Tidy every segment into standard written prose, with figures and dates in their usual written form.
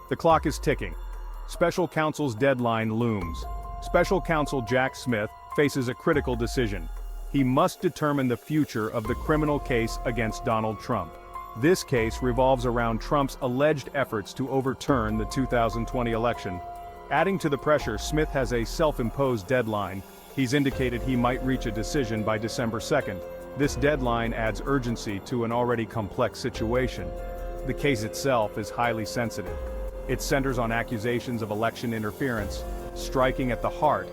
The clock is ticking. Special counsel's deadline looms. Special counsel Jack Smith faces a critical decision. He must determine the future of the criminal case against Donald Trump. This case revolves around Trump's alleged efforts to overturn the 2020 election. Adding to the pressure, Smith has a self-imposed deadline. He's indicated he might reach a decision by December 2nd. This deadline adds urgency to an already complex situation. The case itself is highly sensitive. It centers on accusations of election interference, striking at the heart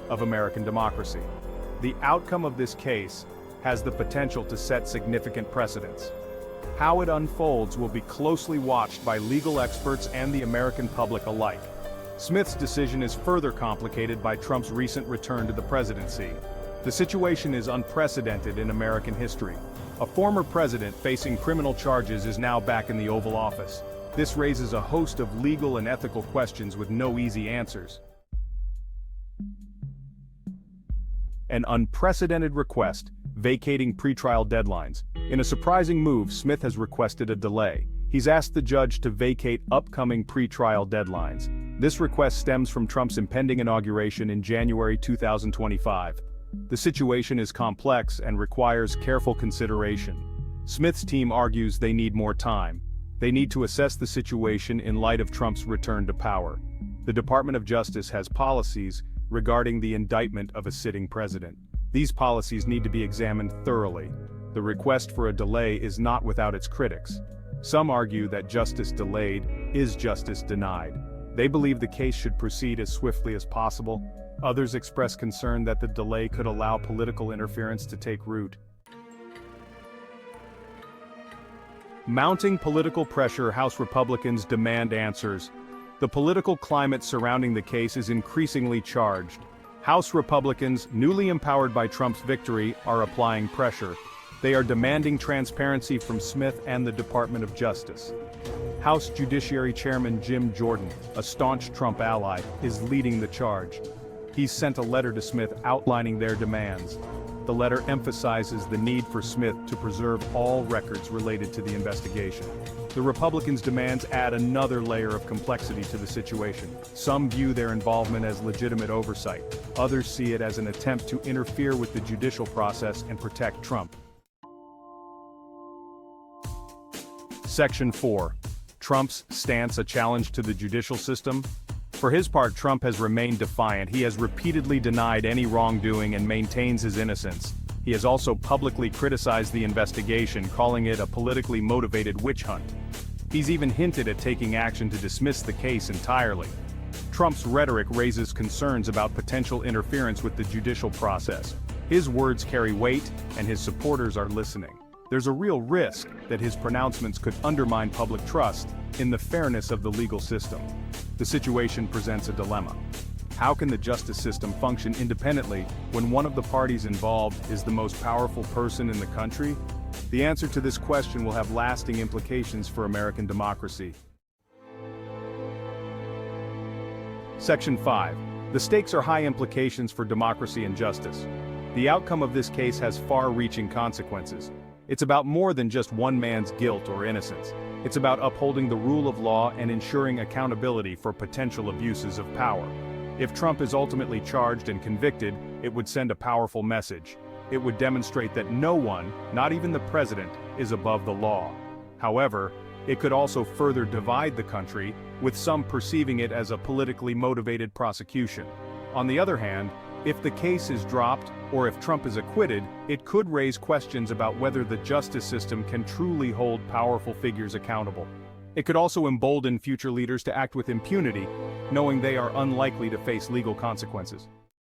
of American democracy. The outcome of this case has the potential to set significant precedents. How it unfolds will be closely watched by legal experts and the American public alike. Smith's decision is further complicated by Trump's recent return to the presidency. The situation is unprecedented in American history. A former president facing criminal charges is now back in the Oval Office. This raises a host of legal and ethical questions with no easy answers. An unprecedented request, vacating pretrial deadlines. In a surprising move, Smith has requested a delay. He's asked the judge to vacate upcoming pretrial deadlines. This request stems from Trump's impending inauguration in January 2025. The situation is complex and requires careful consideration. Smith's team argues they need more time. They need to assess the situation in light of Trump's return to power. The Department of Justice has policies regarding the indictment of a sitting president. These policies need to be examined thoroughly. The request for a delay is not without its critics. Some argue that justice delayed is justice denied. They believe the case should proceed as swiftly as possible. Others express concern that the delay could allow political interference to take root. Mounting political pressure, House Republicans demand answers. The political climate surrounding the case is increasingly charged. House Republicans, newly empowered by Trump's victory, are applying pressure. They are demanding transparency from Smith and the Department of Justice. House Judiciary Chairman Jim Jordan, a staunch Trump ally, is leading the charge. He's sent a letter to Smith outlining their demands. The letter emphasizes the need for Smith to preserve all records related to the investigation. The Republicans' demands add another layer of complexity to the situation. Some view their involvement as legitimate oversight. Others see it as an attempt to interfere with the judicial process and protect Trump. Section 4. Trump's stance, a challenge to the judicial system. For his part, Trump has remained defiant. He has repeatedly denied any wrongdoing and maintains his innocence. He has also publicly criticized the investigation, calling it a politically motivated witch hunt. He's even hinted at taking action to dismiss the case entirely. Trump's rhetoric raises concerns about potential interference with the judicial process. His words carry weight, and his supporters are listening. There's a real risk that his pronouncements could undermine public trust in the fairness of the legal system. The situation presents a dilemma. How can the justice system function independently when one of the parties involved is the most powerful person in the country? The answer to this question will have lasting implications for American democracy. Section 5. The stakes are high. Implications for democracy and justice. The outcome of this case has far-reaching consequences. It's about more than just one man's guilt or innocence. It's about upholding the rule of law and ensuring accountability for potential abuses of power. If Trump is ultimately charged and convicted, it would send a powerful message. It would demonstrate that no one, not even the president, is above the law. However, it could also further divide the country, with some perceiving it as a politically motivated prosecution. On the other hand, if the case is dropped, or if Trump is acquitted, it could raise questions about whether the justice system can truly hold powerful figures accountable. It could also embolden future leaders to act with impunity, knowing they are unlikely to face legal consequences.